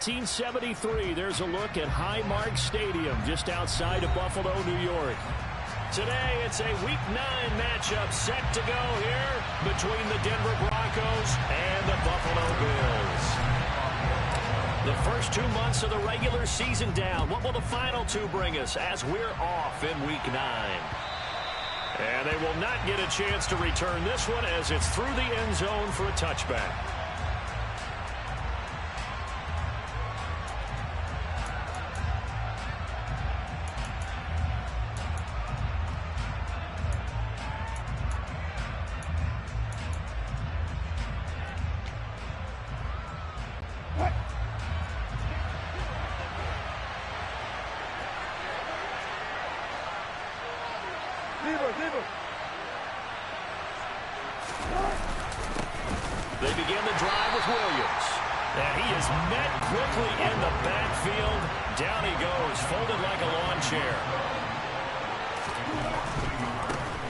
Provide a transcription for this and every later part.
1973, there's a look at Highmark Stadium just outside of Buffalo, New York. Today, it's a Week 9 matchup set to go here between the Denver Broncos and the Buffalo Bills. The first 2 months of the regular season down. What will the final two bring us as we're off in Week 9? And they will not get a chance to return this one as it's through the end zone for a touchback. They begin the drive with Williams. And he is met quickly in the backfield. Down he goes, folded like a lawn chair.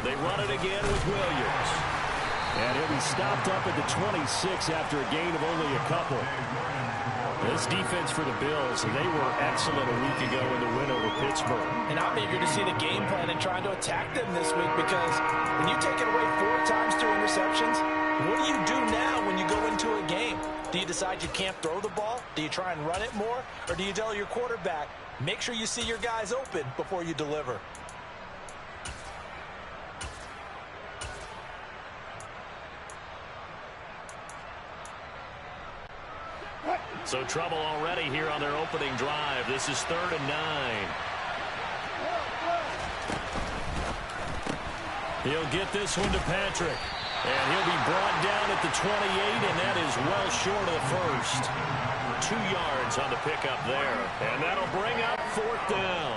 They run it again with Williams. And he'll be stopped up at the 26 after a gain of only a couple. This defense for the Bills, they were excellent a week ago in the win over Pittsburgh. And I'm eager to see the game plan and trying to attack them this week, because when you take it away 4 times through interceptions, what do you do now when you go into a game? Do you decide you can't throw the ball? Do you try and run it more? Or do you tell your quarterback, make sure you see your guys open before you deliver? So trouble already here on their opening drive. This is 3rd and 9. He'll get this one to Patrick. And he'll be brought down at the 28, and that is well short of the first. 2 yards on the pickup there. And that'll bring up 4th down.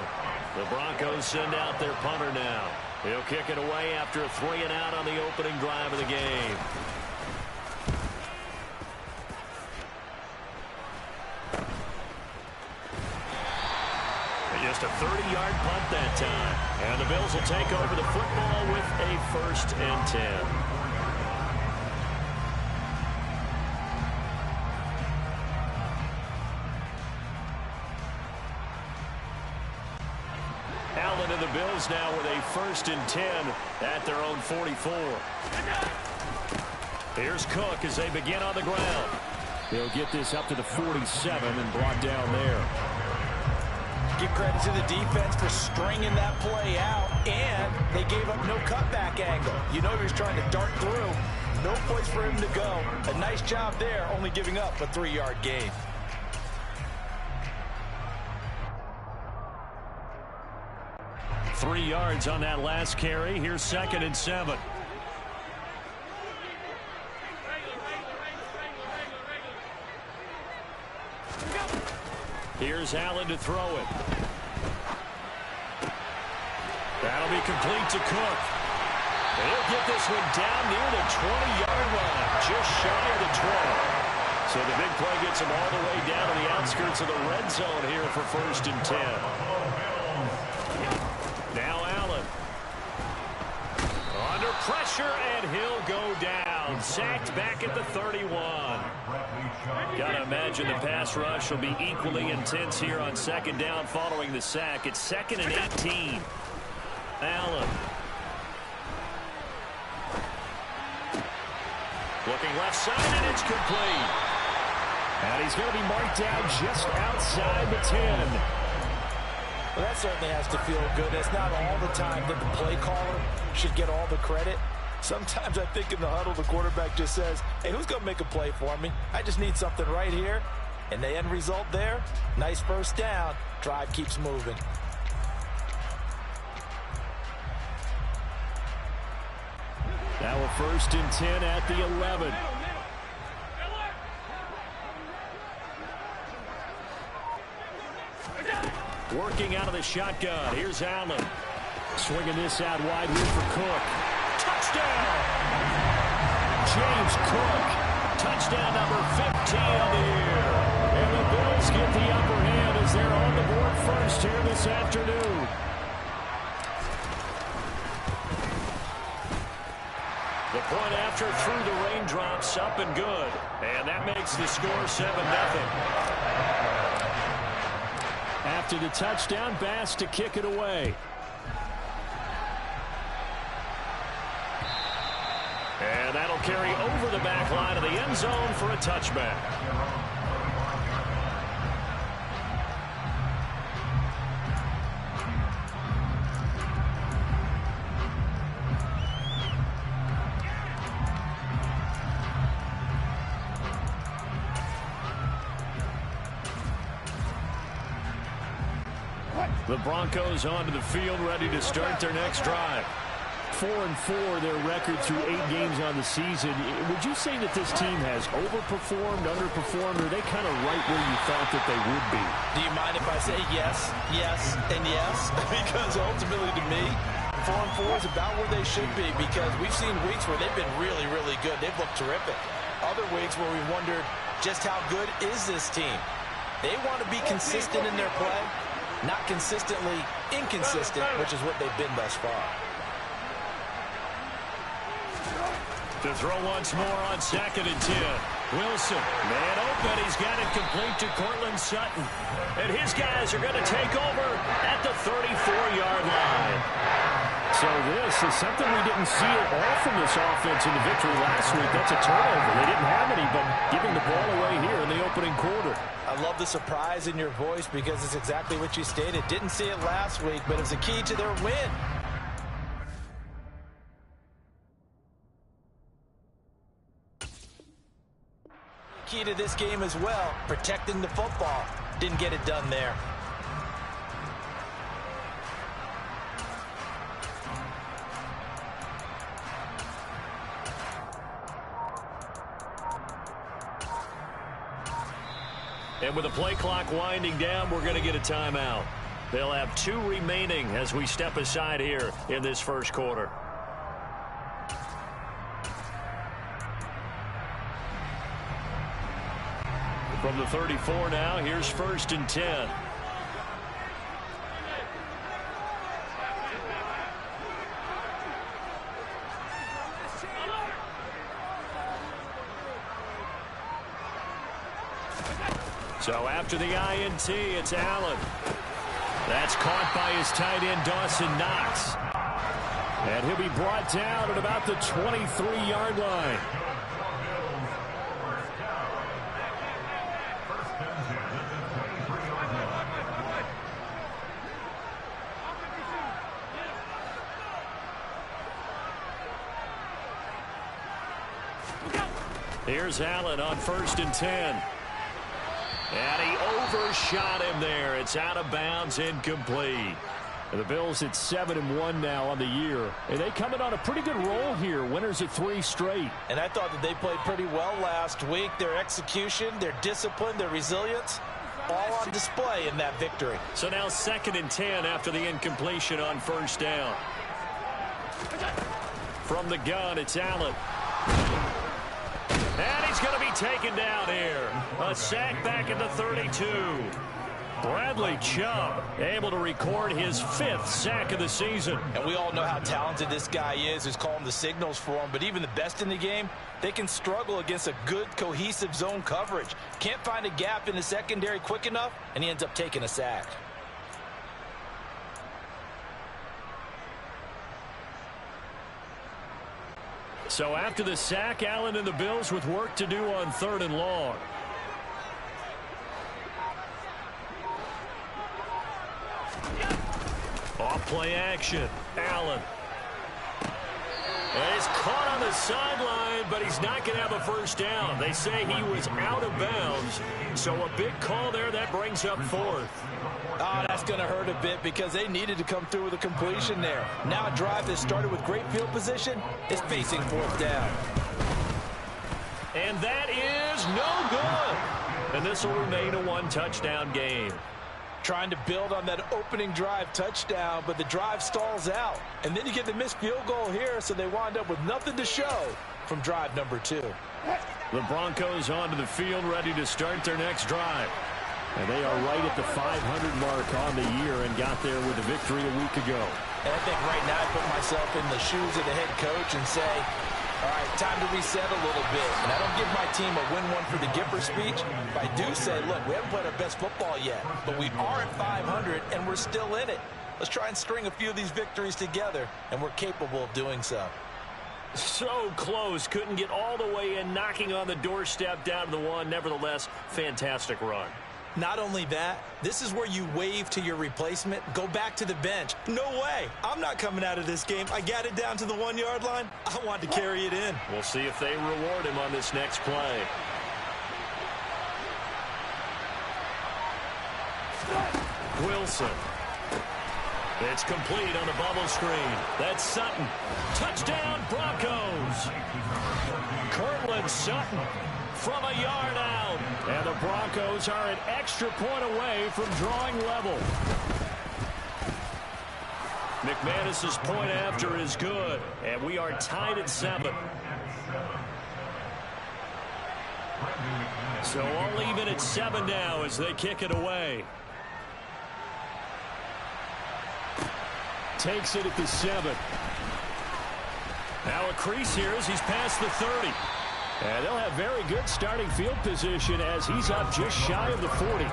The Broncos send out their punter now. He'll kick it away after a 3 and out on the opening drive of the game. Just a 30-yard punt that time. And the Bills will take over the football with a 1st and 10. Allen and the Bills now with a 1st and 10 at their own 44. Here's Cook as they begin on the ground. They'll get this up to the 47 and brought down there. Give credit to the defense for stringing that play out, and they gave up no cutback angle. You know he was trying to dart through. No place for him to go. A nice job there, only giving up a 3-yard gain. Three yards on that last carry. Here's 2nd and 7. Here's Allen to throw it. That'll be complete to Cook. He'll get this one down near the 20-yard line, just shy of the 20. So the big play gets him all the way down to the outskirts of the red zone here for 1st and 10. Now Allen. Under pressure, and he'll go down. Sacked back at the 31. Gotta imagine the pass rush will be equally intense here on 2nd down following the sack. It's 2nd and 18. Allen. Looking left side, and it's complete. And he's going to be marked down just outside the 10. Well, that certainly has to feel good. It's not all the time that the play caller should get all the credit. Sometimes I think in the huddle, the quarterback just says, hey, who's going to make a play for me? I just need something right here. And the end result there, nice 1st down. Drive keeps moving. Now a 1st and 10 at the 11. Working out of the shotgun. Here's Allen. Swinging this out wide here for Cook. Touchdown! James Cook. Touchdown number 15 on the year. And the Bills get the upper hand as they're on the board first here this afternoon. The point after through the raindrops, up and good. And that makes the score 7-0. after the touchdown. Bass to kick it away. And that'll carry over the back line of the end zone for a touchback. The Broncos onto the field, ready to start their next drive. 4-4, their record through 8 games on the season. Would you say that this team has overperformed, underperformed, or are they kind of right where you thought that they would be? Do you mind if I say yes, yes, and yes? Because ultimately to me, 4-4 is about where they should be, because we've seen weeks where they've been really, really good. They've looked terrific. Other weeks where we wondered just how good is this team. They want to be consistent in their play, not consistently inconsistent, which is what they've been thus far. To throw once more on 2nd and 10. Wilson, man open. He's got it complete to Courtland Sutton. And his guys are going to take over at the 34-yard line. So this is something we didn't see at all from this offense in the victory last week. That's a turnover. They didn't have any, but giving the ball away here in the opening quarter. I love the surprise in your voice because it's exactly what you stated. Didn't see it last week, but it was a key to their win. Key to this game as well, protecting the football. Didn't get it done there. And with the play clock winding down, we're going to get a timeout. They'll have 2 remaining as we step aside here in this first quarter. From the 34 now, here's 1st and 10. So after the INT, it's Allen. That's caught by his tight end, Dawson Knox. And he'll be brought down at about the 23-yard line. Here's Allen on 1st and 10. And he overshot him there. It's out of bounds, incomplete. And the Bills at 7-1 now on the year. And they come in on a pretty good roll here. Winners of 3 straight. And I thought that they played pretty well last week. Their execution, their discipline, their resilience, all on display in that victory. So now 2nd and 10 after the incompletion on 1st down. From the gun, it's Allen. And he's going to be taken down here. A sack back at the 32. Bradley Chubb able to record his 5th sack of the season. And we all know how talented this guy is, who's calling the signals for him. But even the best in the game, they can struggle against a good, cohesive zone coverage. Can't find a gap in the secondary quick enough, and he ends up taking a sack. So after the sack, Allen and the Bills with work to do on 3rd and long. Off play action. Allen. And he's caught on the sideline, but he's not going to have a 1st down. They say he was out of bounds. So a big call there. That brings up 4th. Oh, that's going to hurt a bit because they needed to come through with a completion there. Now a drive that started with great field position is facing 4th down. And that is no good. And this will remain a 1-touchdown game. Trying to build on that opening drive touchdown, but the drive stalls out. And then you get the missed field goal here, so they wind up with nothing to show from drive number 2. The Broncos onto the field, ready to start their next drive. And they are right at the 500 mark on the year and got there with a victory a week ago. And I think right now I put myself in the shoes of the head coach and say, All right, time to reset a little bit. And I don't give my team a win one for the Gipper speech, but I do say, look, we haven't played our best football yet, but we are at 500 and we're still in it. Let's try and string a few of these victories together, and we're capable of doing so. So close. Couldn't get all the way in, knocking on the doorstep down to the one. Nevertheless, fantastic run. Not only that, this is where you wave to your replacement, go back to the bench. No way. I'm not coming out of this game. I got it down to the 1 yard line. I want to carry it in. We'll see if they reward him on this next play. Wilson. It's complete on the bubble screen. That's Sutton. Touchdown, Broncos. Cortland Sutton from a yard out. And the Broncos are an extra point away from drawing level. McManus's point after is good. And we are tied at 7. So all even at 7 now as they kick it away. Takes it at the 7. Now a crease here as he's past the 30. And they'll have very good starting field position as he's up just shy of the 40.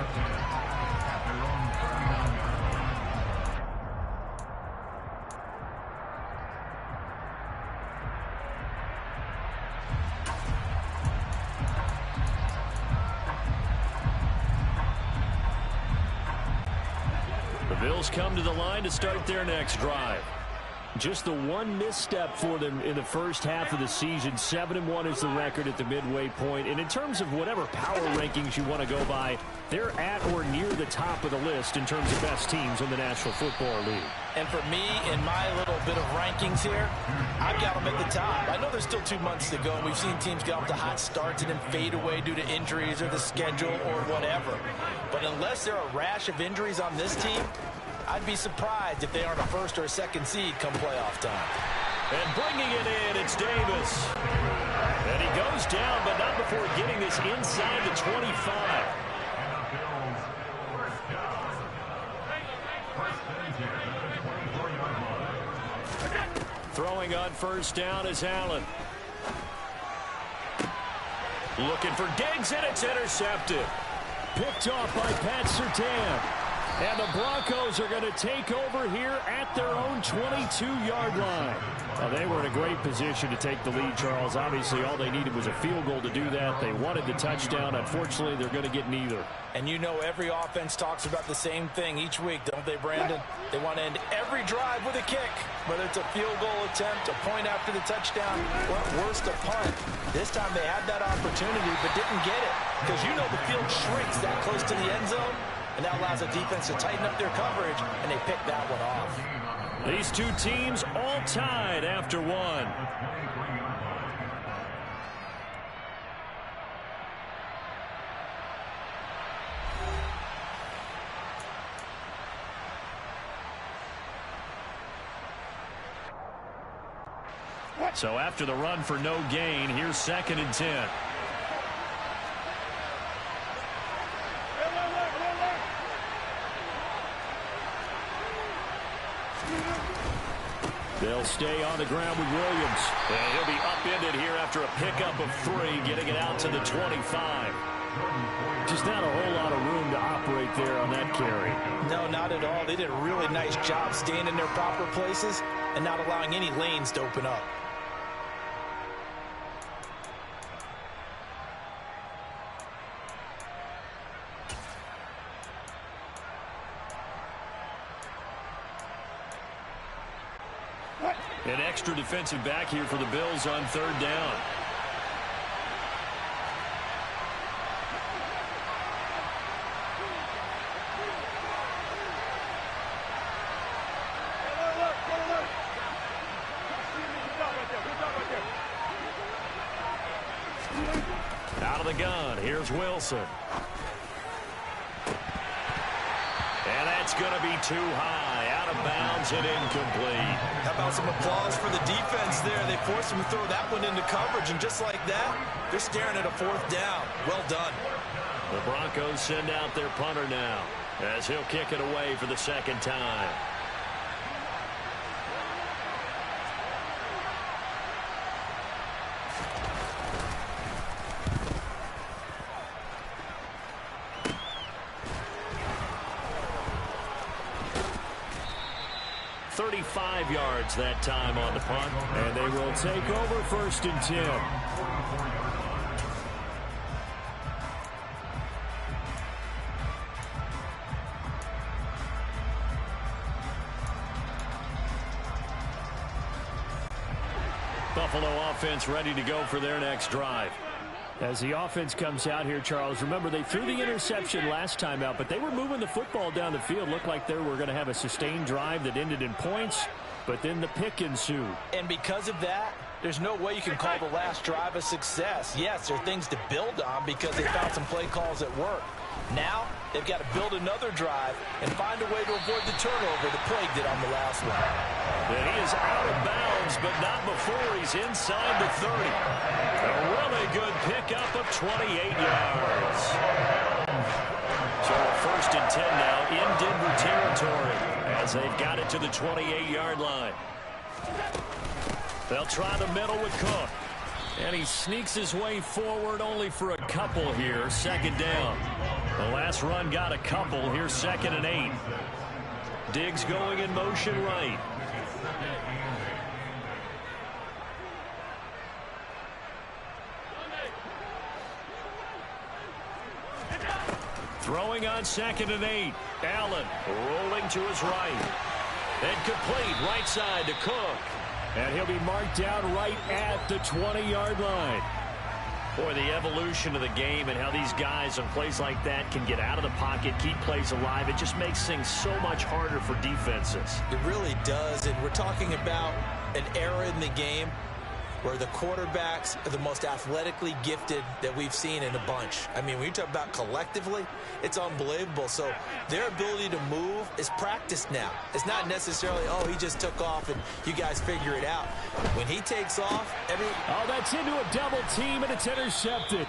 The Bills come to the line to start their next drive. Just the one misstep for them in the first half of the season. 7-1 is the record at the midway point. And in terms of whatever power rankings you want to go by, they're at or near the top of the list in terms of best teams in the National Football League. And for me, in my little bit of rankings here, I've got them at the top. I know there's still 2 months to go, and we've seen teams get off to hot starts and then fade away due to injuries or the schedule or whatever. But unless there are a rash of injuries on this team, I'd be surprised if they aren't a first or a second seed come playoff time. And bringing it in, it's Davis. And he goes down, but not before getting this inside the 25. Throwing on first down is Allen. Looking for Diggs, and it's intercepted. Picked off by Pat Surtain. And the Broncos are going to take over here at their own 22-yard line. Well, they were in a great position to take the lead, Charles. Obviously, all they needed was a field goal to do that. They wanted the touchdown. Unfortunately, they're going to get neither. And you know every offense talks about the same thing each week, don't they, Brandon? They want to end every drive with a kick, whether it's a field goal attempt, a point after the touchdown, or at worst, a punt. This time they had that opportunity but didn't get it because you know the field shrinks that close to the end zone. And that allows the defense to tighten up their coverage, and they pick that one off. These two teams all tied after 1. So after the run for no gain, here's 2nd and 10. They'll stay on the ground with Williams. And he'll be upended here after a pickup of 3, getting it out to the 25. Just not a whole lot of room to operate there on that carry. No, not at all. They did a really nice job staying in their proper places and not allowing any lanes to open up. An extra defensive back here for the Bills on 3rd down. Out of the gun, here's Wilson. And that's going to be too high, out of bounds and incomplete. How about some applause for the defense there? They forced him to throw that one into coverage, and just like that, they're staring at a 4th down. Well done. The Broncos send out their punter now as he'll kick it away for the 2nd time. 35 yards that time on the punt. And they will take over 1st and 10. Buffalo offense ready to go for their next drive. As the offense comes out here, Charles, remember they threw the interception last time out, but they were moving the football down the field. Looked like they were going to have a sustained drive that ended in points, but then the pick ensued. And because of that, there's no way you can call the last drive a success. Yes, there are things to build on because they found some play calls that work. Now, they've got to build another drive and find a way to avoid the turnover the plague did on the last one. And he is out of bounds, but not before he's inside the 30. A really good pickup of 28 yards. So 1st and 10 now in Denver territory as they've got it to the 28-yard line. They'll try the middle with Cook. And he sneaks his way forward only for a couple here. 2nd down. The last run got a couple. Here's 2nd and 8. Diggs going in motion right. Throwing on 2nd and 8. Allen rolling to his right. And complete right side to Cook. And he'll be marked down right at the 20-yard line. Boy, the evolution of the game and how these guys on plays like that can get out of the pocket, keep plays alive, it just makes things so much harder for defenses. It really does, and we're talking about an era in the game where the quarterbacks are the most athletically gifted that we've seen in a bunch. I mean, when you talk about collectively, it's unbelievable. So their ability to move is practiced now. It's not necessarily, oh, he just took off and you guys figure it out. When he takes off, Oh, that's into a double team, and it's intercepted.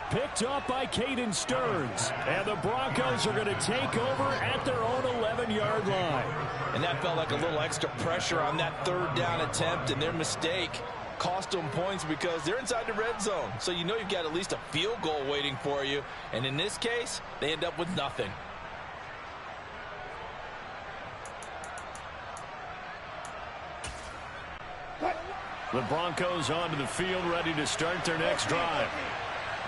Picked up by Caden Stearns. And the Broncos are going to take over at their own 11-yard line. And that felt like a little extra pressure on that 3rd down attempt, and their mistake cost them points because they're inside the red zone. So you know you've got at least a field goal waiting for you. And in this case, they end up with nothing. The Broncos onto the field, ready to start their next drive.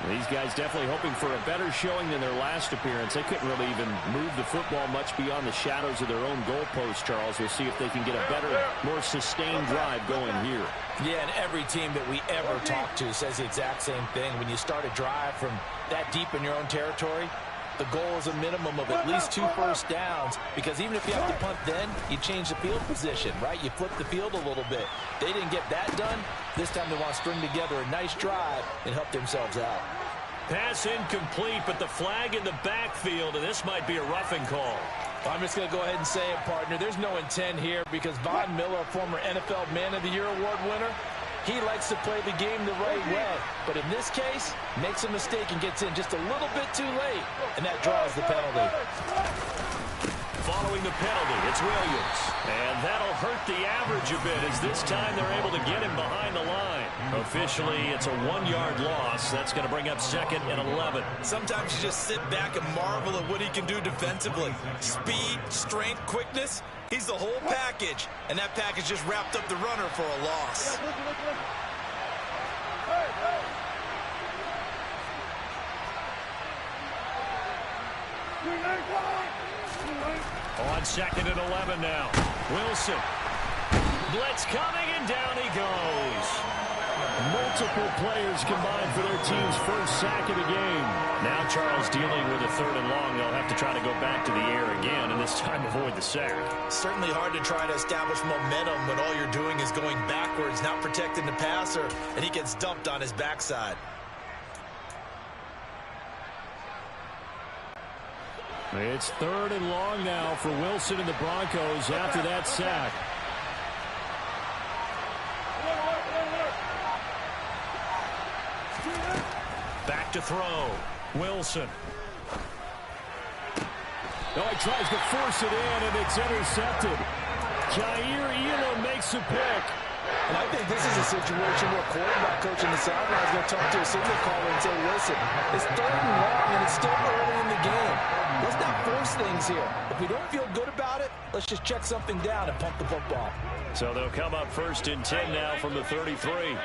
These guys definitely hoping for a better showing than their last appearance. They couldn't really even move the football much beyond the shadows of their own goalpost, Charles. We'll see if they can get a better, more sustained drive going here. Yeah, and every team that we ever talk to says the exact same thing. When you start a drive from that deep in your own territory, the goal is a minimum of at least 2 first downs, because even if you have to punt then, you change the field position, right? You flip the field a little bit. They didn't get that done. This time they want to string together a nice drive and help themselves out. Pass incomplete, but the flag in the backfield, and this might be a roughing call. I'm just going to go ahead and say it, partner. There's no intent here because Von Miller, former NFL Man of the Year award winner, he likes to play the game the right way. But in this case, makes a mistake and gets in just a little bit too late, and that draws the penalty. Following the penalty, it's Williams. And that'll hurt the average a bit as this time they're able to get him behind the line. Officially, it's a 1-yard loss. That's going to bring up 2nd and 11. Sometimes you just sit back and marvel at what he can do defensively. Speed, strength, quickness. He's the whole package. And that package just wrapped up the runner for a loss. On 2nd and 11 now. Wilson. Blitz coming, and down he goes. Multiple players combined for their team's first sack of the game. Now Charles dealing with a 3rd and long. They'll have to try to go back to the air again, and this time avoid the sack. Certainly hard to try to establish momentum when all you're doing is going backwards, not protecting the passer, and he gets dumped on his backside. It's 3rd and long now for Wilson and the Broncos after that sack. Back to throw. Wilson. Oh, he tries to force it in, and it's intercepted. Jair Elam makes a pick. And I think this is a situation where quarterback coach in the sideline is going to talk to a signal caller and say, listen, it's 3rd and long, and it's still early in the game. Let's not force things here. If we don't feel good about it, let's just check something down and pump the football. So they'll come up 1st and 10 now from the 33.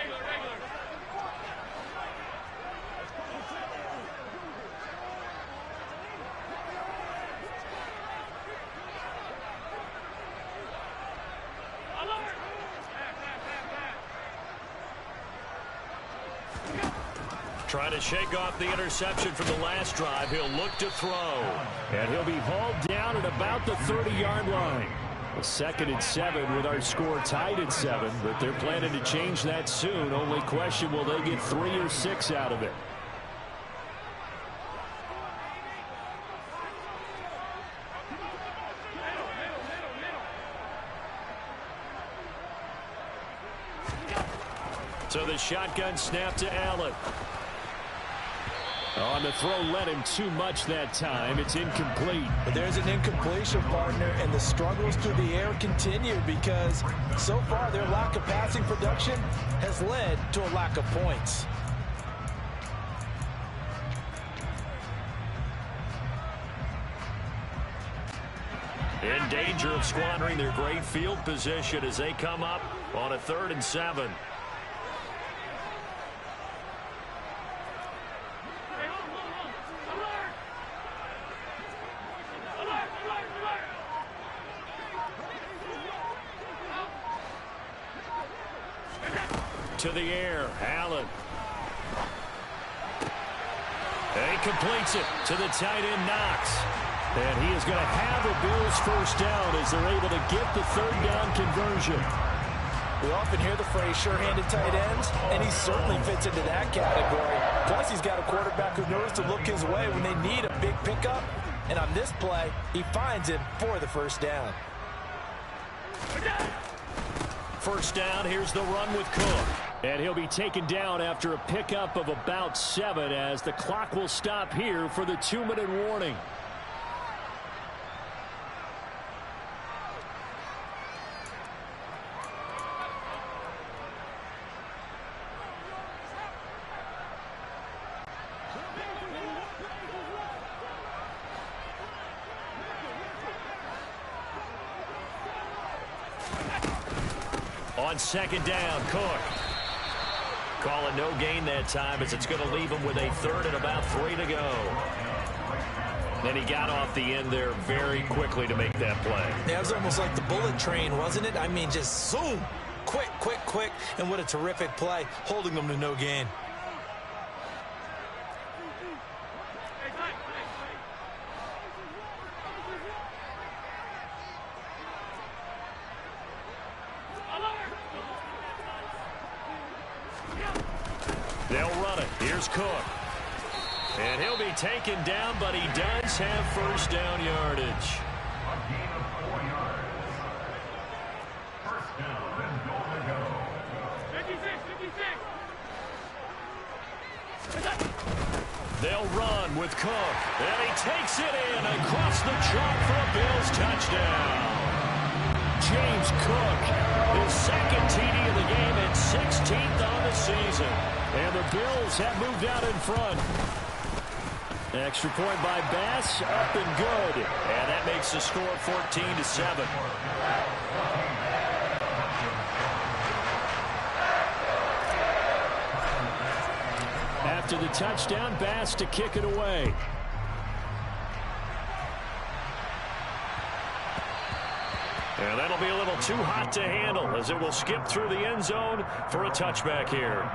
Trying to shake off the interception from the last drive. He'll look to throw. And he'll be hauled down at about the 30-yard line. A 2nd and 7 with our score tied at 7. But they're planning to change that soon. Only question, will they get 3 or 6 out of it? So the shotgun snap to Allen. On the throw, led him too much that time. It's incomplete. But there's an incompletion, partner, and the struggles through the air continue because so far their lack of passing production has led to a lack of points. In danger of squandering their great field position as they come up on a 3rd and 7. To the air, Allen. And he completes it to the tight end, Knox. And he is going to have a Bills 1st down as they're able to get the 3rd down conversion. We often hear the phrase sure-handed tight ends, and he certainly fits into that category. Plus, he's got a quarterback who knows to look his way when they need a big pickup. And on this play, he finds him for the 1st down. 1st down, here's the run with Cook. And he'll be taken down after a pickup of about 7 as the clock will stop here for the 2-minute warning. On 2nd down, Cook. Call it no gain that time as it's going to leave him with a 3rd and about 3 to go. Then he got off the end there very quickly to make that play. Yeah, it was almost like the bullet train, wasn't it? I mean, just zoom. Quick, quick, quick. And what a terrific play, holding them to no gain. They'll run it. Here's Cook. And he'll be taken down, but he does have 1st down yardage. A gain of 4 yards. 1st down and goal to go. 56. They'll run with Cook. And he takes it in across the chalk for a Bills touchdown. James Cook, his 2nd TD of the game and 16th on the season. And the Bills have moved out in front. Extra point by Bass, up and good. And that makes the score 14-7. After the touchdown, Bass to kick it away. And that'll be a little too hot to handle as it will skip through the end zone for a touchback here.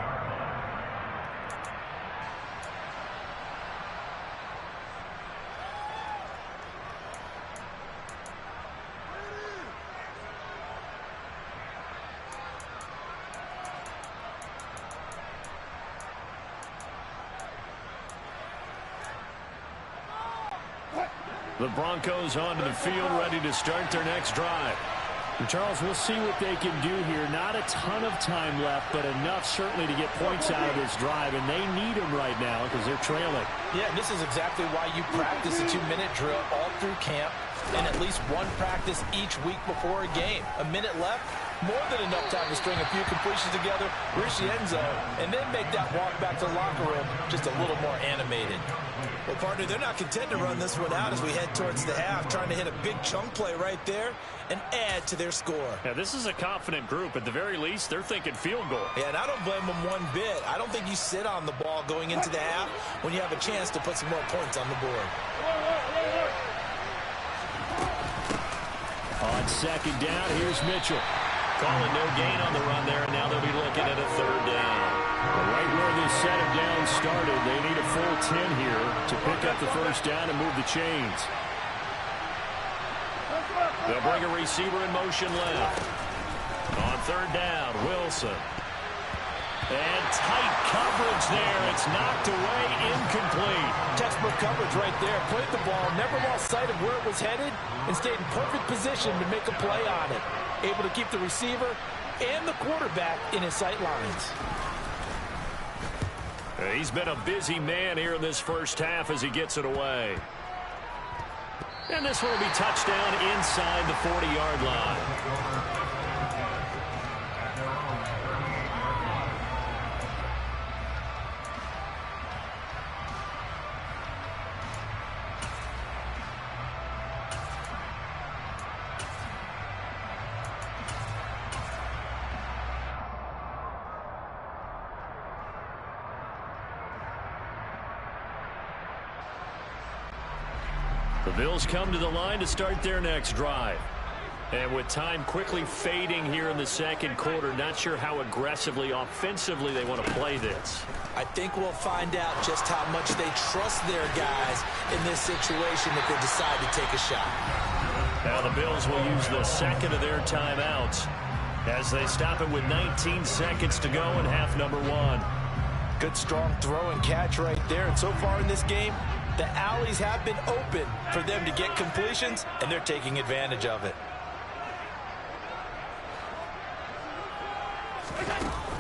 The Broncos onto the field, ready to start their next drive. And Charles, we'll see what they can do here. Not a ton of time left, but enough certainly to get points out of this drive, and they need them right now because they're trailing. Yeah, and this is exactly why you practice a 2-minute drill all through camp and at least one practice each week before a game. A minute left, more than enough time to string a few completions together, reach the end zone, and then make that walk back to the locker room just a little more animated. Well, partner, they're not content to run this one out as we head towards the half, trying to hit a big chunk play right there and add to their score. Yeah, this is a confident group. At the very least, they're thinking field goal. Yeah, and I don't blame them one bit. I don't think you sit on the ball going into the half when you have a chance to put some more points on the board. On second down, here's Mitchell. Calling no gain on the run there, and now they'll be looking at a third down. Right where this set of downs started, they need a full 10 here to pick up the first down and move the chains. They'll bring a receiver in motion left. On third down, Wilson. And tight coverage there. It's knocked away, incomplete. Textbook coverage right there. Played the ball, never lost sight of where it was headed, and stayed in perfect position to make a play on it. Able to keep the receiver and the quarterback in his sight lines. He's been a busy man here in this first half as he gets it away. And this one will be touchdown inside the 40-yard line. The Bills come to the line to start their next drive. And with time quickly fading here in the second quarter, not sure how aggressively, offensively they want to play this. I think we'll find out just how much they trust their guys in this situation if they decide to take a shot. Now the Bills will use the second of their timeouts as they stop it with 19 seconds to go in half number one. Good strong throw and catch right there. And so far in this game, the alleys have been open for them to get completions, and they're taking advantage of it.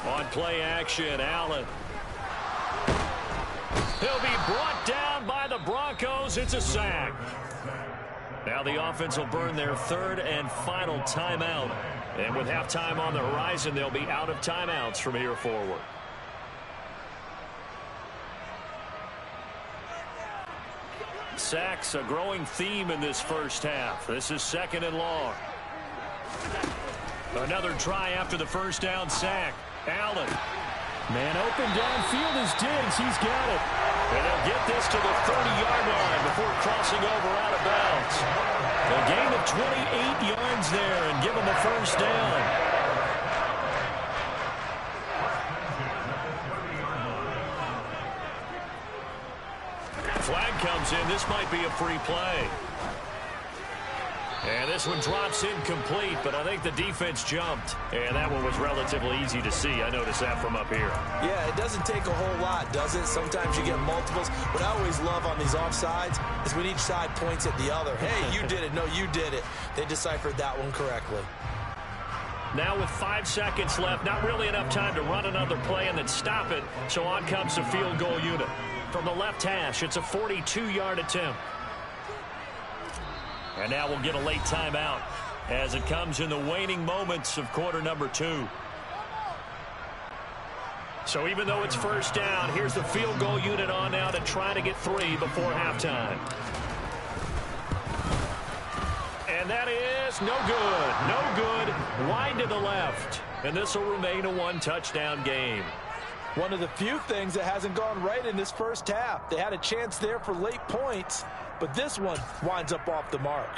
On play action, Allen. He'll be brought down by the Broncos. It's a sack. Now the offense will burn their third and final timeout. And with halftime on the horizon, they'll be out of timeouts from here forward. Sacks, a growing theme in this first half. This is second and long. Another try after the first down sack. Allen. Man open downfield is Diggs. He's got it. And they'll get this to the 30-yard line before crossing over out of bounds. A gain of 28 yards there and give them a first down. Flag comes in. This might be a free play. And this one drops incomplete, but I think the defense jumped. And that one was relatively easy to see. I noticed that from up here. Yeah, it doesn't take a whole lot, does it? Sometimes you get multiples. What I always love on these offsides is when each side points at the other. Hey, you did it. No, you did it. They deciphered that one correctly. Now with 5 seconds left, not really enough time to run another play and then stop it. So on comes the field goal unit. From the left hash, it's a 42-yard attempt. And now we'll get a late timeout as it comes in the waning moments of quarter number 2. So even though it's first down, here's the field goal unit on now to try to get 3 before halftime. And that is no good. No good. Wide to the left. And this will remain a 1-touchdown game. One of the few things that hasn't gone right in this first half. They had a chance there for late points, but this one winds up off the mark.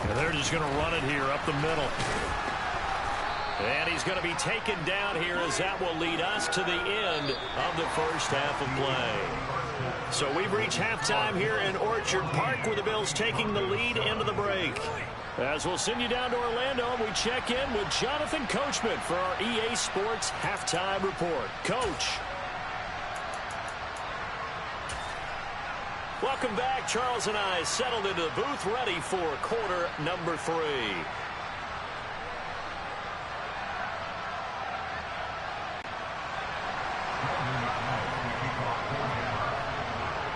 And they're just going to run it here up the middle. And he's going to be taken down here as that will lead us to the end of the first half of play. So we've reached halftime here in Orchard Park with the Bills taking the lead into the break. As we'll send you down to Orlando, we check in with Jonathan Coachman for our EA Sports Halftime Report. Coach. Welcome back. Charles and I settled into the booth ready for quarter number 3.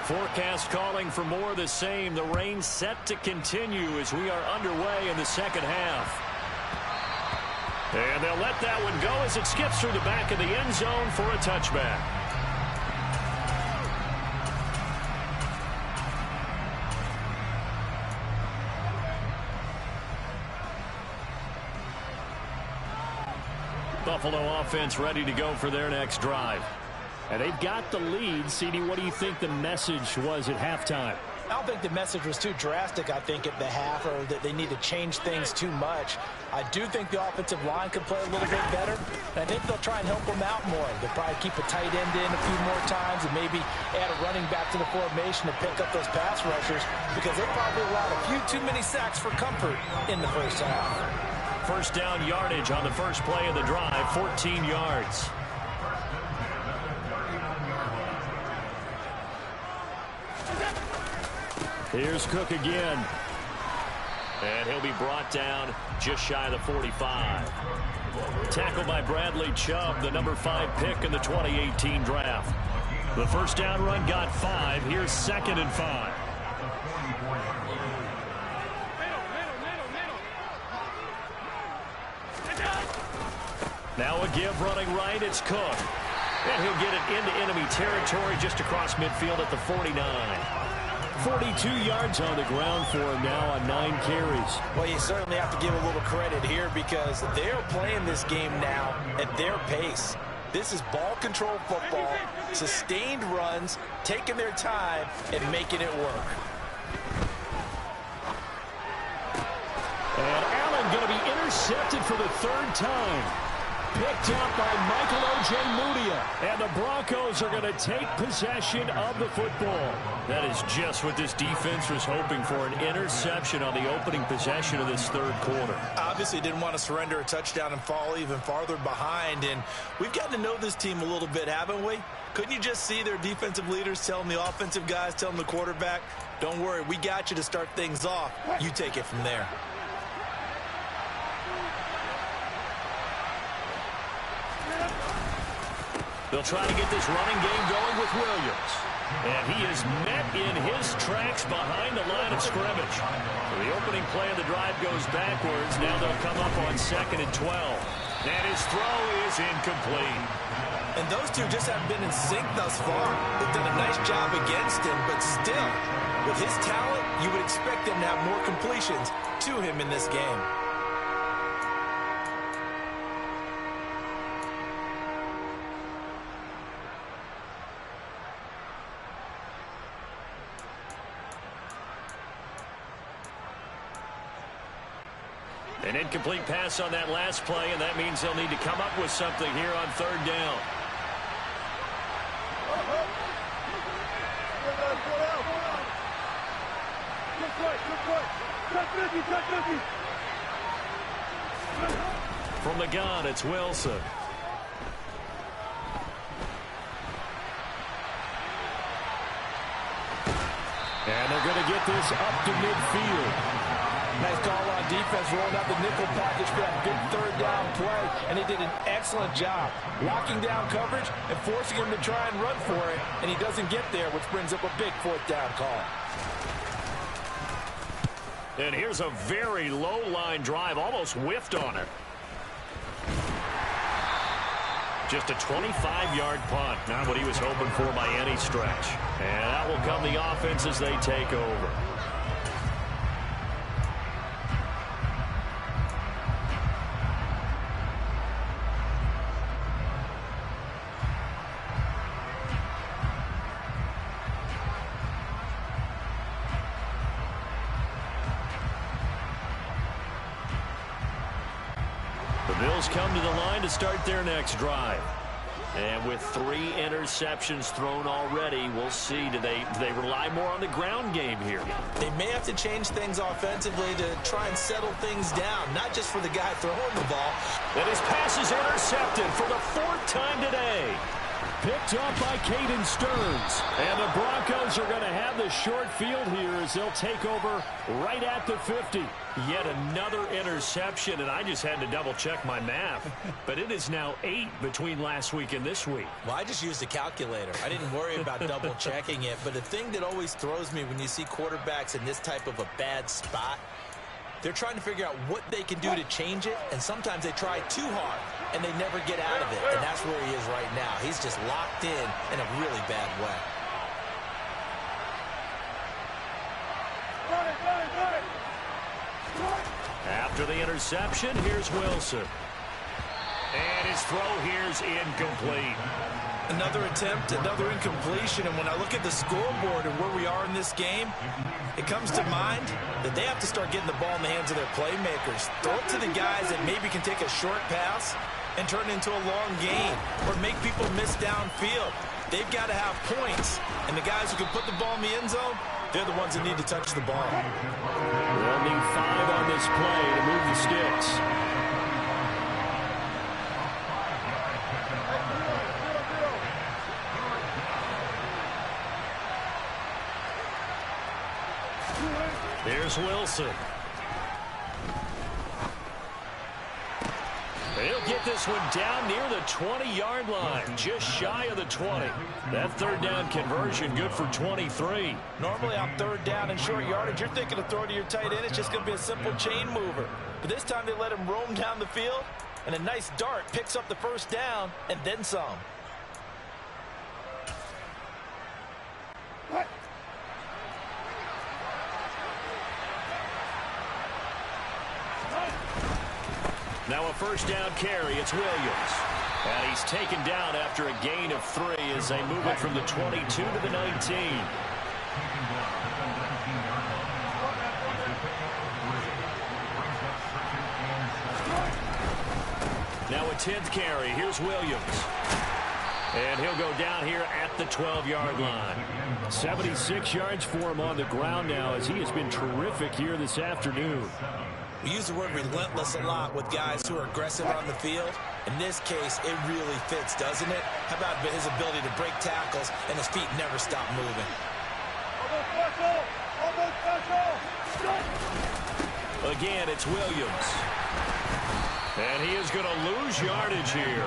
Forecast calling for more of the same. The rain set to continue as we are underway in the second half. And they'll let that one go as it skips through the back of the end zone for a touchback. Buffalo offense ready to go for their next drive. And they've got the lead. CD, what do you think the message was at halftime? I don't think the message was too drastic, I think, at the half, or that they need to change things too much. I do think the offensive line could play a little bit better, and I think they'll try and help them out more. They'll probably keep a tight end in a few more times and maybe add a running back to the formation to pick up those pass rushers, because they probably allowed a few too many sacks for comfort in the first half. First down yardage on the first play of the drive, 14 yards. Here's Cook again. And he'll be brought down just shy of the 45. Tackled by Bradley Chubb, the number 5 pick in the 2018 draft. The first down run got 5. Here's 2nd and 5. Now a give running right. It's Cook. And he'll get it into enemy territory just across midfield at the 49. 42 yards on the ground for him now on 9 carries. Well, you certainly have to give a little credit here because they're playing this game now at their pace. This is ball control football, sustained runs, taking their time and making it work. And Allen going to be intercepted for the 3rd time. Picked up by Michael Ojemudia. And the Broncos are going to take possession of the football. That is just what this defense was hoping for, an interception on the opening possession of this 3rd quarter. Obviously didn't want to surrender a touchdown and fall even farther behind. And we've gotten to know this team a little bit, haven't we? Couldn't you just see their defensive leaders telling the offensive guys, telling the quarterback, don't worry, we got you to start things off. You take it from there. They'll try to get this running game going with Williams. And he is met in his tracks behind the line of scrimmage. So the opening play of the drive goes backwards. Now they'll come up on 2nd and 12. And his throw is incomplete. And those two just haven't been in sync thus far. They've done a nice job against him, but still, with his talent, you would expect them to have more completions to him in this game. An incomplete pass on that last play, and that means they'll need to come up with something here on 3rd down. From the gun, it's Wilson. And they're going to get this up to midfield. Nice call on defense, rolling out the nickel package for that big 3rd down play, and they did an excellent job locking down coverage and forcing him to try and run for it, and he doesn't get there, which brings up a big 4th down call. And here's a very low-line drive, almost whiffed on it. Just a 25-yard punt, not what he was hoping for by any stretch. And that will come the offense as they take over. Bills come to the line to start their next drive. And with 3 interceptions thrown already, we'll see. Do they rely more on the ground game here? They may have to change things offensively to try and settle things down, not just for the guy throwing the ball. And his pass is intercepted for the 4th time today. Picked off by Caden Stearns. And the Broncos are going to have the short field here as they'll take over right at the 50. Yet another interception, and I just had to double-check my math. But it is now 8 between last week and this week. Well, I just used a calculator. I didn't worry about double-checking it. But the thing that always throws me when you see quarterbacks in this type of a bad spot, they're trying to figure out what they can do to change it, and sometimes they try too hard, and they never get out of it. And that's where he is right now. He's just locked in a really bad way. After the interception, here's Wilson. And his throw here's incomplete. Another attempt, another incompletion, and when I look at the scoreboard and where we are in this game, it comes to mind that they have to start getting the ball in the hands of their playmakers. Throw it to the guys that maybe can take a short pass and turn it into a long gain or make people miss downfield. They've got to have points, and the guys who can put the ball in the end zone, they're the ones that need to touch the ball. They'll need 5 on this play to move the sticks. Here's Wilson. He'll get this one down near the 20-yard line, just shy of the 20. That third down conversion good for 23. Normally on third down and short yardage, you're thinking of throwing to your tight end. It's just going to be a simple chain mover. But this time they let him roam down the field, and a nice dart picks up the first down and then some. Now a first down carry. It's Williams. And he's taken down after a gain of 3 as they move it from the 22 to the 19. Now a 10th carry. Here's Williams. And he'll go down here at the 12-yard line. 76 yards for him on the ground now as he has been terrific here this afternoon. We use the word relentless a lot with guys who are aggressive on the field. In this case, it really fits, doesn't it? How about his ability to break tackles and his feet never stop moving? Again, it's Williams. And he is going to lose yardage here.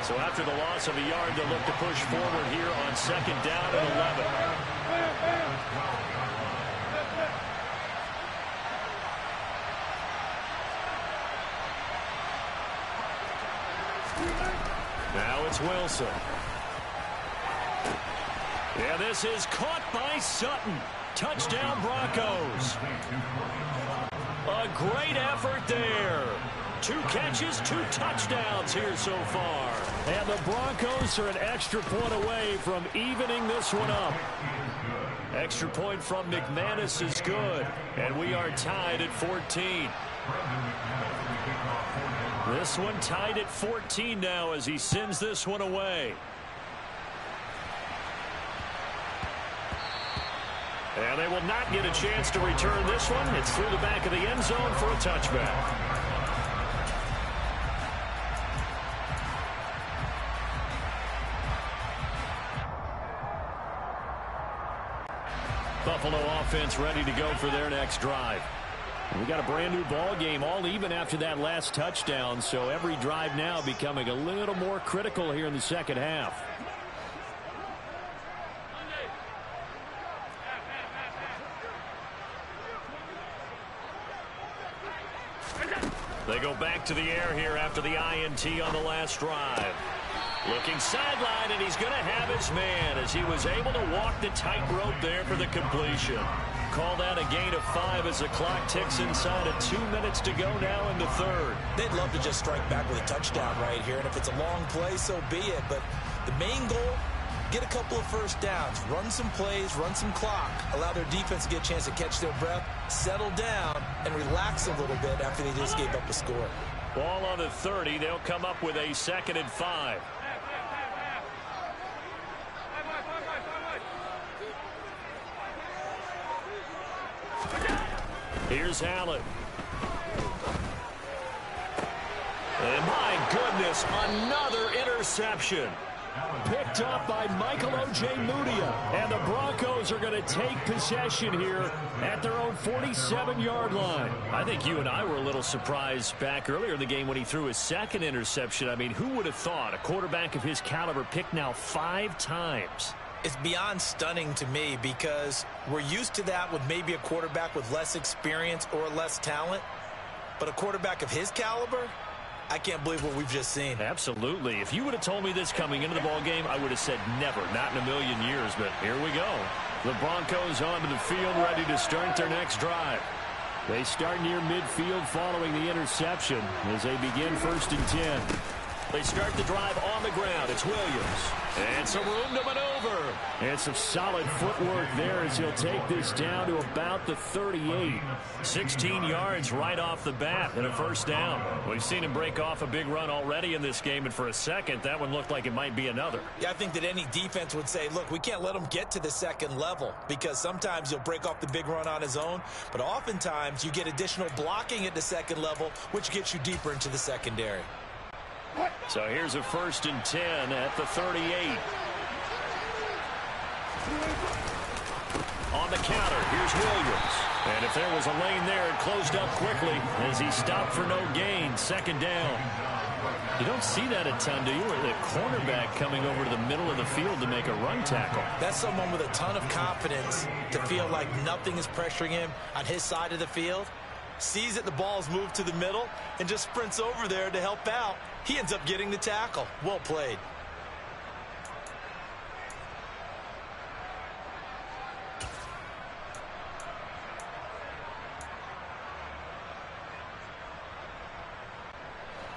So after the loss of a yard, they'll look to push forward here on second down and 11. Now it's Wilson. Yeah, this is caught by Sutton. Touchdown, Broncos. A great effort there. 2 catches, 2 touchdowns here so far. And the Broncos are an extra point away from evening this one up. Extra point from McManus is good. And we are tied at 14. This one tied at 14 now as he sends this one away. And they will not get a chance to return this one. It's through the back of the end zone for a touchback. Buffalo offense ready to go for their next drive. We got a brand new ball game, all even after that last touchdown, so every drive now becoming a little more critical here in the second half. They go back to the air here after the INT on the last drive. Looking sideline, and he's going to have his man as he was able to walk the tightrope there for the completion. Call that a gain of 5 as the clock ticks inside of 2 minutes to go now in the third. They'd love to just strike back with a touchdown right here, and if it's a long play, so be it. But the main goal, get a couple of first downs, run some plays, run some clock, allow their defense to get a chance to catch their breath, settle down, and relax a little bit after they just gave up a score. Ball on the 30. They'll come up with a 2nd and 5. Here's Allen. And my goodness, another interception. Picked up by Michael Ojemudia. And the Broncos are going to take possession here at their own 47-yard line. I think you and I were a little surprised back earlier in the game when he threw his second interception. I mean, who would have thought a quarterback of his caliber picked now 5 times? It's beyond stunning to me because we're used to that with maybe a quarterback with less experience or less talent. But a quarterback of his caliber, I can't believe what we've just seen. Absolutely. If you would have told me this coming into the ball game, I would have said never, not in a million years. But here we go. The Broncos onto the field, ready to start their next drive. They start near midfield following the interception as they begin 1st and 10. They start the drive on the ground. It's Williams. And some room to maneuver. And some solid footwork there as he'll take this down to about the 38. 16 yards right off the bat and a 1st down. We've seen him break off a big run already in this game, and for a second, that one looked like it might be another. Yeah, I think that any defense would say, look, we can't let him get to the second level because sometimes he'll break off the big run on his own, but oftentimes you get additional blocking at the second level, which gets you deeper into the secondary. So here's a 1st and 10 at the 38. On the counter, here's Williams. And if there was a lane there, it closed up quickly as he stopped for no gain. 2nd down. You don't see that a ton, do you? Or the cornerback coming over to the middle of the field to make a run tackle. That's someone with a ton of confidence to feel like nothing is pressuring him on his side of the field. Sees that the ball's moved to the middle and just sprints over there to help out. He ends up getting the tackle. Well played.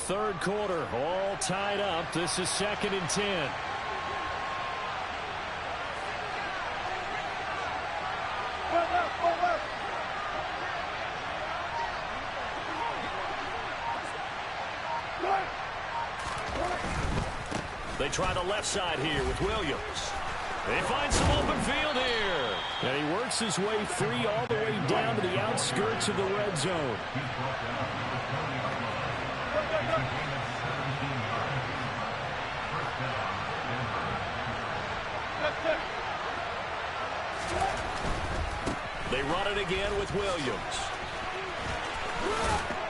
Third quarter, all tied up. This is 2nd and 10. They try the left side here with Williams. They find some open field here. And he works his way free all the way down to the outskirts of the red zone. They run it again with Williams.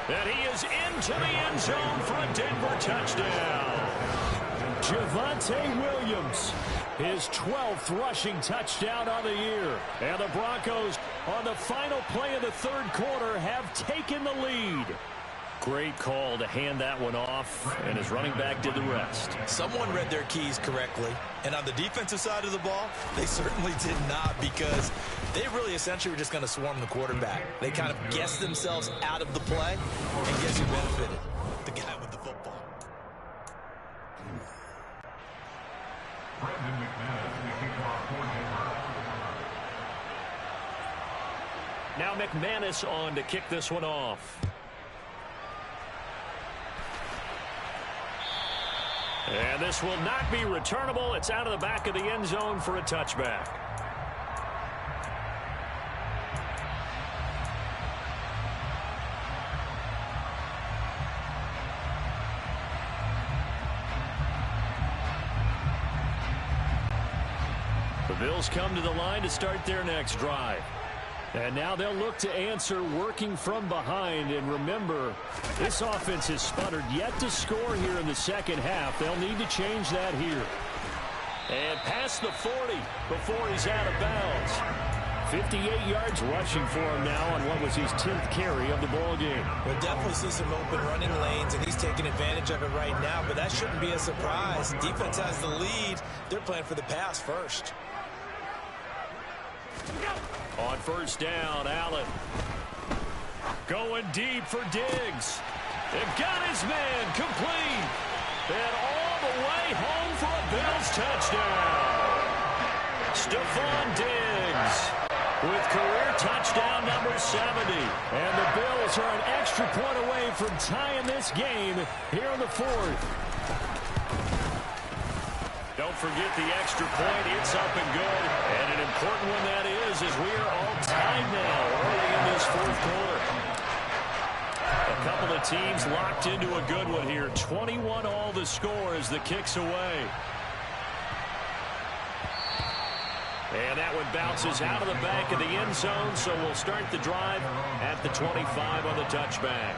And he is into the end zone for a Denver touchdown. Javonte Williams, his 12th rushing touchdown on the year. And the Broncos, on the final play of the 3rd quarter, have taken the lead. Great call to hand that one off, and his running back did the rest. Someone read their keys correctly, and on the defensive side of the ball, they certainly did not, because they really essentially were just going to swarm the quarterback. They kind of guessed themselves out of the play, and guess who benefited? The guy with the football. Brandon McManus, the kickoff coordinator. Now McManus on to kick this one off. And this will not be returnable. It's out of the back of the end zone for a touchback. The Bills come to the line to start their next drive. And now they'll look to answer working from behind. And remember, this offense has sputtered yet to score here in the second half. They'll need to change that here. And past the 40 before he's out of bounds. 58 yards rushing for him now on what was his 10th carry of the ball game. We'll definitely see some open running lanes, and he's taking advantage of it right now, but that shouldn't be a surprise. Defense has the lead. They're playing for the pass first. On 1st down, Allen going deep for Diggs. They've got his man complete. And all the way home for a Bills touchdown. Stephon Diggs with career touchdown number 70. And the Bills are an extra point away from tying this game here in the 4th. Don't forget the extra point. It's up and good. And an important one that is, as we are all tied now early in this 4th quarter. A couple of teams locked into a good one here. 21 all the score as the kick's away. And that one bounces out of the back of the end zone, so we'll start the drive at the 25 on the touchback.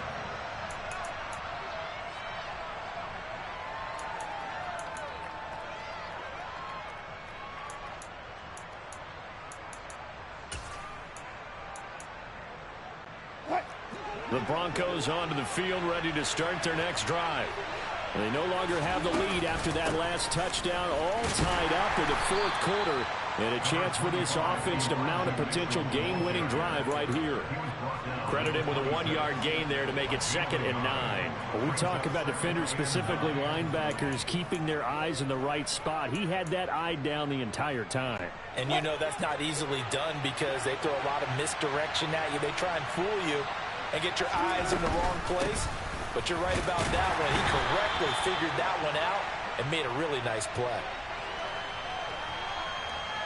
The Broncos onto the field, ready to start their next drive. They no longer have the lead after that last touchdown, all tied up in the fourth quarter, and a chance for this offense to mount a potential game-winning drive right here. Credit him with a 1-yard gain there to make it 2nd and 9. When we talk about defenders, specifically linebackers, keeping their eyes in the right spot. He had that eye down the entire time. And you know that's not easily done because they throw a lot of misdirection at you. They try and fool you and get your eyes in the wrong place. But you're right about that one. He correctly figured that one out and made a really nice play.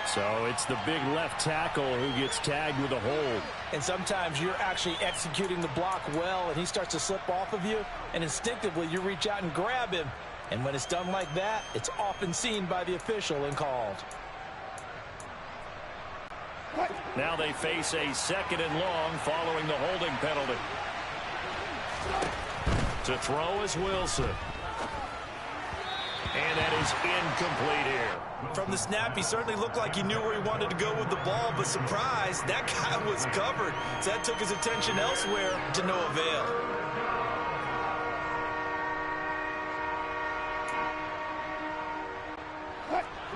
So it's the big left tackle who gets tagged with a hold. And sometimes you're actually executing the block well, and he starts to slip off of you, and instinctively you reach out and grab him. And when it's done like that, it's often seen by the official and called. Now they face a 2nd and long following the holding penalty. To throw is Wilson. And that is incomplete here. From the snap, he certainly looked like he knew where he wanted to go with the ball, but surprise, that guy was covered. So that took his attention elsewhere to no avail.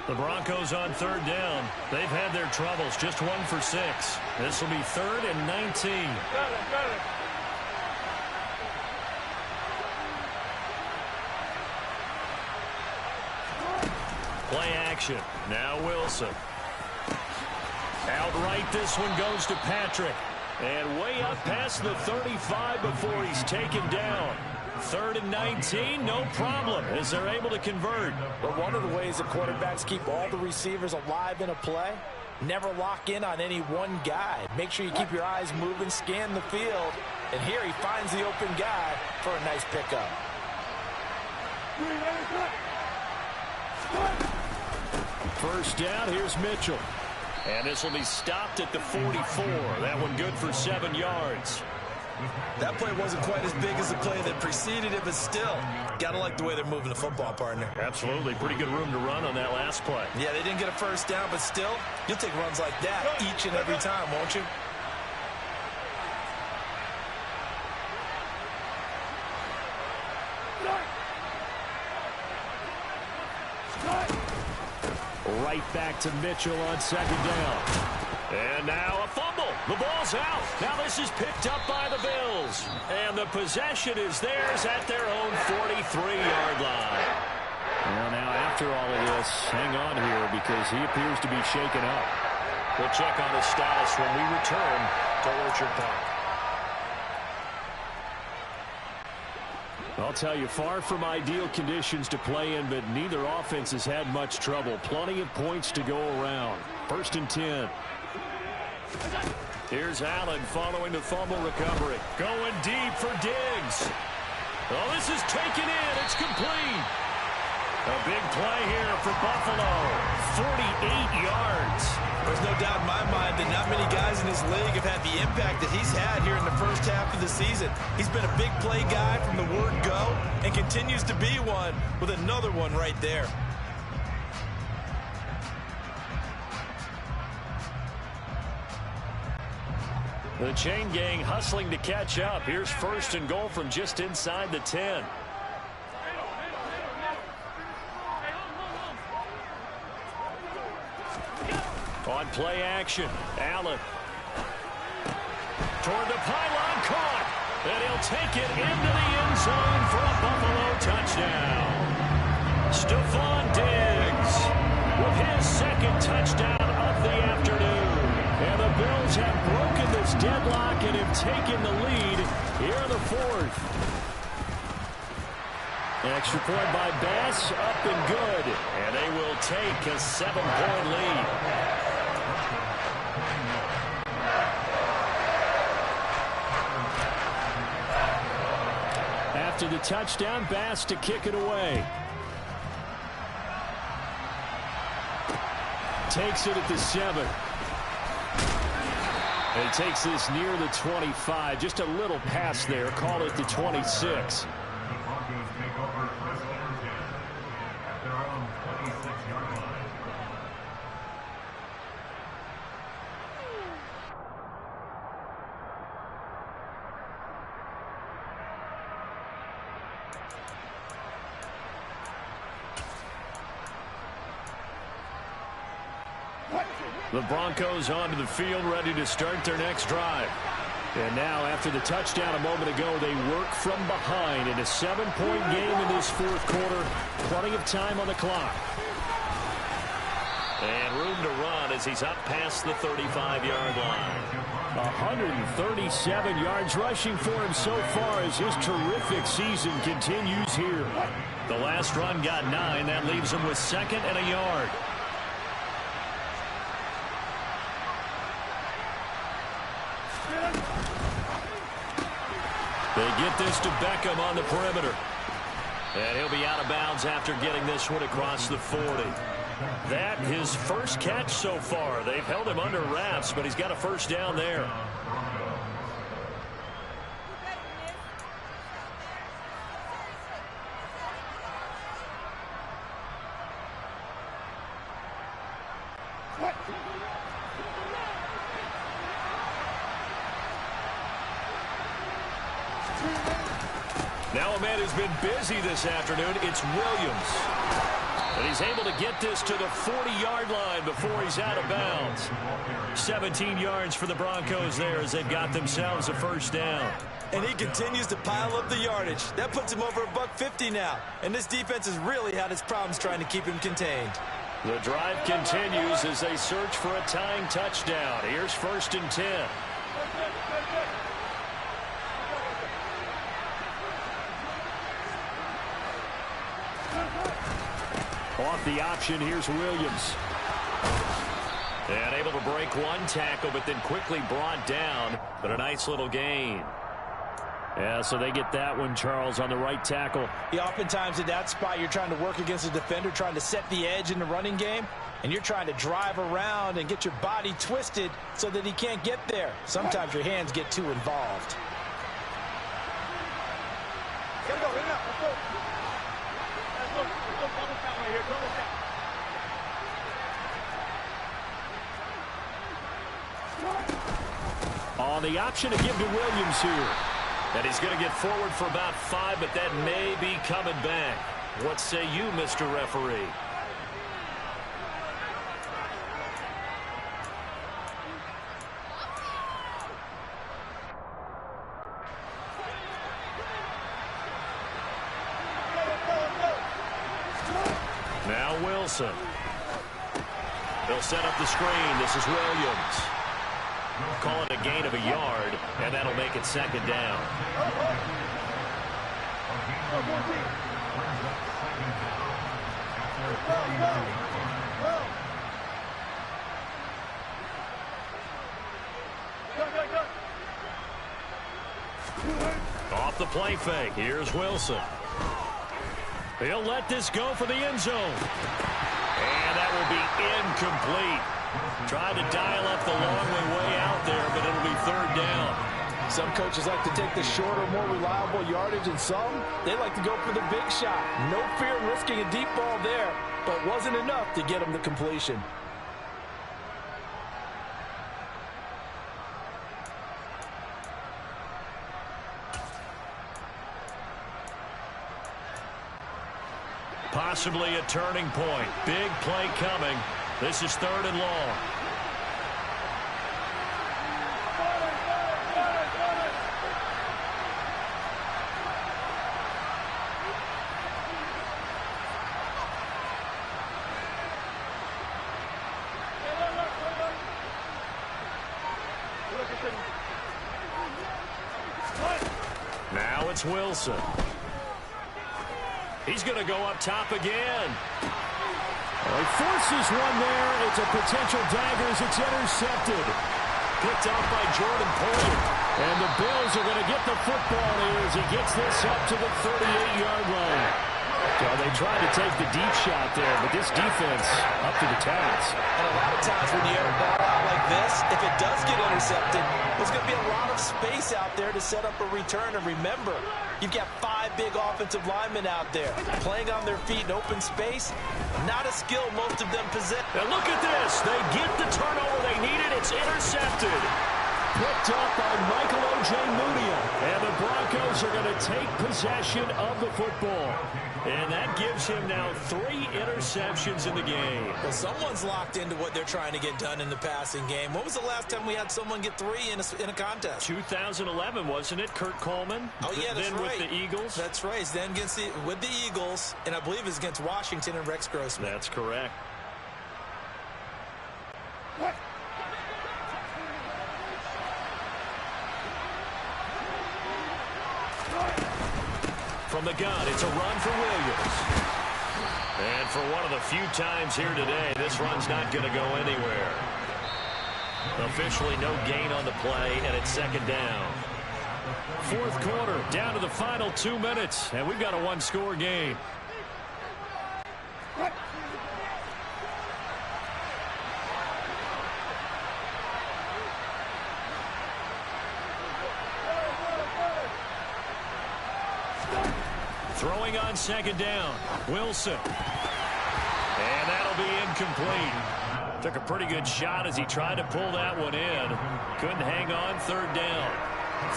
The Broncos on 3rd down. They've had their troubles, just 1 for 6. This will be 3rd and 19. Play action. Now Wilson. Outright, this one goes to Patrick. And way up past the 35 before he's taken down. 3rd and 19, no problem, as they're able to convert. But one of the ways that quarterbacks keep all the receivers alive in a play, never lock in on any one guy. Make sure you keep your eyes moving, scan the field. And here he finds the open guy for a nice pickup. First down, here's Mitchell. And this will be stopped at the 44. That one good for 7 yards. That play wasn't quite as big as the play that preceded it, but still, gotta like the way they're moving the football, partner. Absolutely. Pretty good room to run on that last play. Yeah, they didn't get a first down, but still, you'll take runs like that each and every time, won't you? Right back to Mitchell on 2nd down. And now a fumble. The ball's out. Now this is picked up by the Bills. And the possession is theirs at their own 43-yard line. Well, now after all of this, hang on here because he appears to be shaken up. We'll check on his status when we return to Orchard Park. I'll tell you, far from ideal conditions to play in, but neither offense has had much trouble. Plenty of points to go around. 1st and 10. Here's Allen following the fumble recovery. Going deep for Diggs. Oh, this is taken in. It's complete. A big play here for Buffalo. 48 yards. There's no doubt in my mind that not many guys in this league have had the impact that he's had here in the first half of the season. He's been a big play guy from the word go and continues to be one with another one right there. The chain gang hustling to catch up. Here's 1st and goal from just inside the 10. On play action, Allen. Toward the pylon, caught. And he'll take it into the end zone for a Buffalo touchdown. Stephon Diggs with his 2nd touchdown of the afternoon. And the Bills have broken this deadlock and have taken the lead here in the 4th. Extra point by Bass, Up and good. And they will take a 7-point lead. After the touchdown, Bass to kick it away. takes it at the 7. And he takes this near the 25. Just a little pass there. Call it the 26. The Broncos take over first and 10 at their own 26-yard line. The Broncos onto the field, ready to start their next drive. And now, after the touchdown a moment ago, they work from behind in a 7-point game in this fourth quarter. Plenty of time on the clock. And room to run as he's up past the 35-yard line. 137 yards rushing for him so far as his terrific season continues here. The last run got 9. That leaves him with 2nd and a yard. They get this to Beckham on the perimeter. And he'll be out of bounds after getting this one across the 40. That his first catch so far. They've held him under wraps, but he's got a first down there. Now a man who's been busy this afternoon, it's Williams. And he's able to get this to the 40-yard line before he's out of bounds. 17 yards for the Broncos there as they've got themselves a first down. And he continues to pile up the yardage. That puts him over $150 now. And this defense has really had its problems trying to keep him contained. The drive continues as they search for a tying touchdown. Here's 1st and 10. Off the option, here's Williams. And able to break one tackle, but then quickly brought down. But a nice little gain. Yeah, so they get that one, Charles, on the right tackle. Yeah, oftentimes at that spot, you're trying to work against a defender, trying to set the edge in the running game, and you're trying to drive around and get your body twisted so that he can't get there. Sometimes your hands get too involved. Let's go. On the option to give to Williams here. And he's going to get forward for about 5, but that may be coming back. What say you, Mr. Referee? Now Wilson. They'll set up the screen. This is Williams. Call it a gain of a yard, and that'll make it 2nd down. Off the play fake. Here's Wilson. He'll let this go for the end zone. And that will be incomplete. Tried to dial up the long way out there, but it'll be 3rd down. Some coaches like to take the shorter, more reliable yardage, and some, they like to go for the big shot. No fear in risking a deep ball there, but wasn't enough to get him the completion. Possibly a turning point. Big play coming. This is 3rd and long. Now it's Wilson. He's going to go up top again. He forces one there. It's a potential dagger as it's intercepted. Picked off by Jordan Poyer. And the Bills are going to get the football here as he gets this up to the 38-yard line. Well, they tried to take the deep shot there, but this defense up to the task. And a lot of times when you air a ball out like this, if it does get intercepted, there's going to be a lot of space out there to set up a return. And remember, you've got 5 big offensive linemen out there playing on their feet in open space. Not a skill most of them possess. And look at this. They get the turnover they needed. It's intercepted. Picked up by Michael Ojemudia. And the Broncos are going to take possession of the football. And that gives him now 3 interceptions in the game. Well, someone's locked into what they're trying to get done in the passing game. When was the last time we had someone get 3 in a contest? 2011, wasn't it? Kurt Coleman? Oh, yeah, that's then right. with the Eagles? That's right. Then with the Eagles, and I believe it's against Washington and Rex Grossman. That's correct. From the gun, it's a run for Williams. And for one of the few times here today, this run's not going to go anywhere. Officially no gain on the play, and it's second down. Fourth quarter, down to the final 2 minutes, and we've got a one-score game. Throwing on second down, Wilson. And that'll be incomplete. Took a pretty good shot as he tried to pull that one in. Couldn't hang on, third down.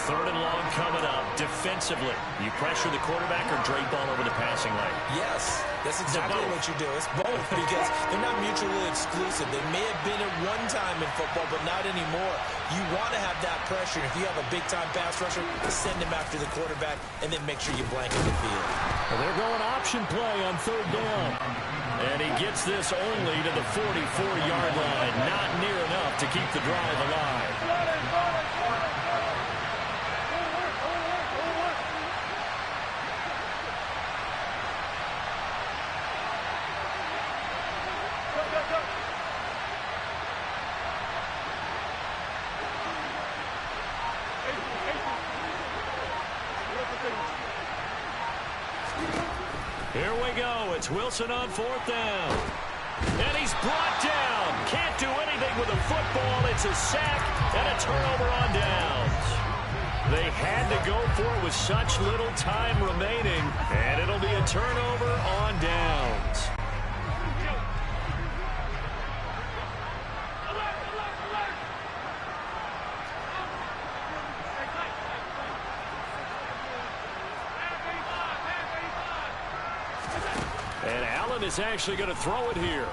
Third and long coming up. Defensively, you pressure the quarterback or drape ball over the passing lane? Yes, that's exactly what you do. It's both because they're not mutually exclusive. They may have been at one time in football, but not anymore. You want to have that pressure. If you have a big-time pass rusher, send him after the quarterback and then make sure you blanket the field. Well, they're going option play on third down. And he gets this only to the 44-yard line. Not near enough to keep the drive alive. Here we go. It's Wilson on fourth down. And he's brought down. Can't do anything with a football. It's a sack and a turnover on downs. They had to go for it with such little time remaining. And it'll be a turnover on downs. And Allen is actually going to throw it here.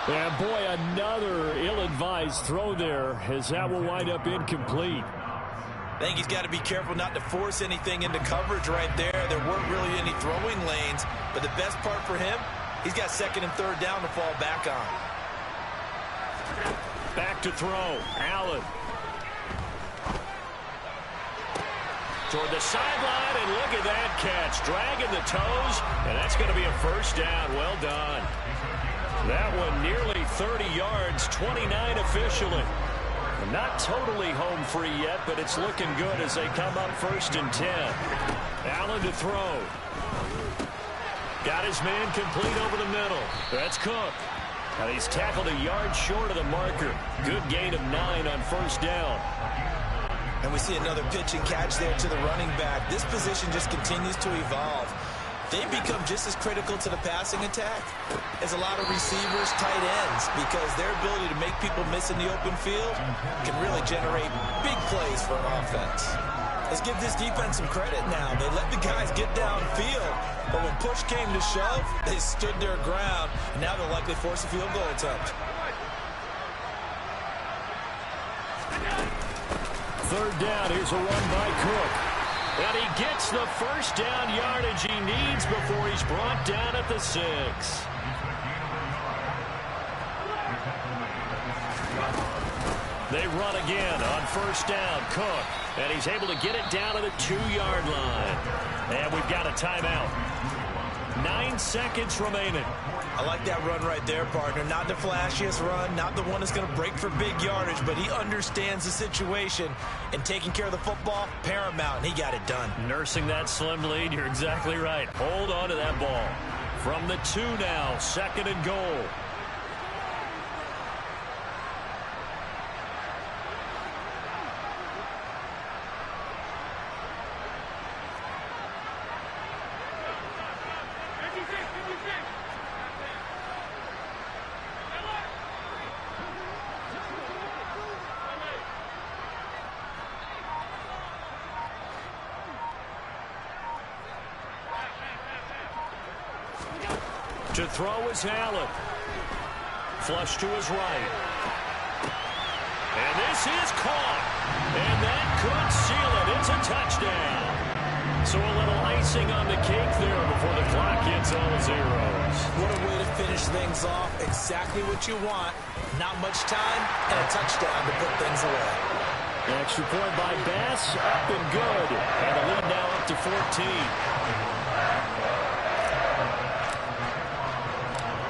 And boy, another ill-advised throw there as that will wind up incomplete. I think he's got to be careful not to force anything into coverage right there. There weren't really any throwing lanes, but the best part for him, he's got second and third down to fall back on. Back to throw, Allen. Toward the sideline, and look at that catch. Dragging the toes, and that's going to be a first down. Well done. That one nearly 30 yards, 29 officially. Not totally home free yet, but it's looking good as they come up first and 10. Allen to throw. Got his man complete over the middle. That's Cook. And he's tackled a yard short of the marker. Good gain of 9 on first down. And we see another pitch and catch there to the running back. This position just continues to evolve. They become just as critical to the passing attack as a lot of receivers, tight ends, because their ability to make people miss in the open field can really generate big plays for an offense. Let's give this defense some credit now. They let the guys get downfield, but when push came to shove, they stood their ground, and now they'll likely force a field goal attempt. Third down, here's a run by Cook. And he gets the first down yardage he needs before he's brought down at the 6. They run again on first down, Cook. And he's able to get it down to the 2-yard line. And we've got a timeout. 9 15 seconds remaining. I like that run right there, partner. Not the flashiest run, not the one that's going to break for big yardage, but he understands the situation, and taking care of the football, paramount, and he got it done. Nursing that slim lead, you're exactly right. Hold on to that ball. From the 2 now, 2nd and goal. To throw is Allen. Flush to his right. And this is caught. And that could seal it. It's a touchdown. So a little icing on the cake there before the clock hits all zeros. What a way to finish things off. Exactly what you want. Not much time and a touchdown to put things away. Extra point by Bass. Up and good. And the lead now up to 14.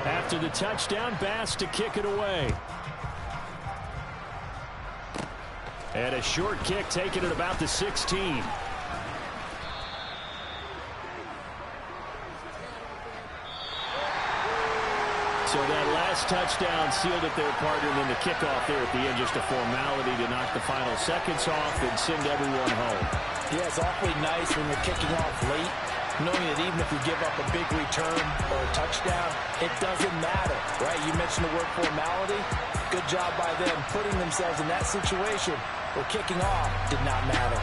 After the touchdown, Bass to kick it away. And a short kick taken at about the 16. So that last touchdown sealed it there, partner, and then the kickoff there at the end, just a formality to knock the final seconds off and send everyone home. Yeah, it's awfully nice when you're kicking off late, knowing that even if you give up a big return or a touchdown, it doesn't matter, right? You mentioned the word formality. Good job by them putting themselves in that situation where kicking off did not matter.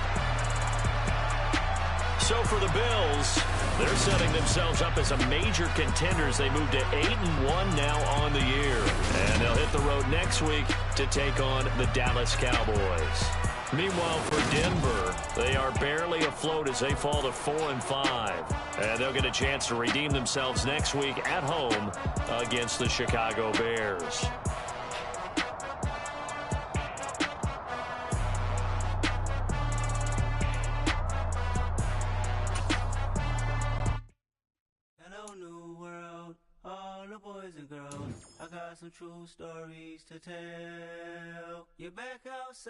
So for the Bills, they're setting themselves up as a major contender as they move to 8-1 now on the year. And they'll hit the road next week to take on the Dallas Cowboys. Meanwhile, for Denver, they are barely afloat as they fall to 4-5. And they'll get a chance to redeem themselves next week at home against the Chicago Bears. Hello, new world, all the boys and girls. I got some true stories to tell. You're back outside.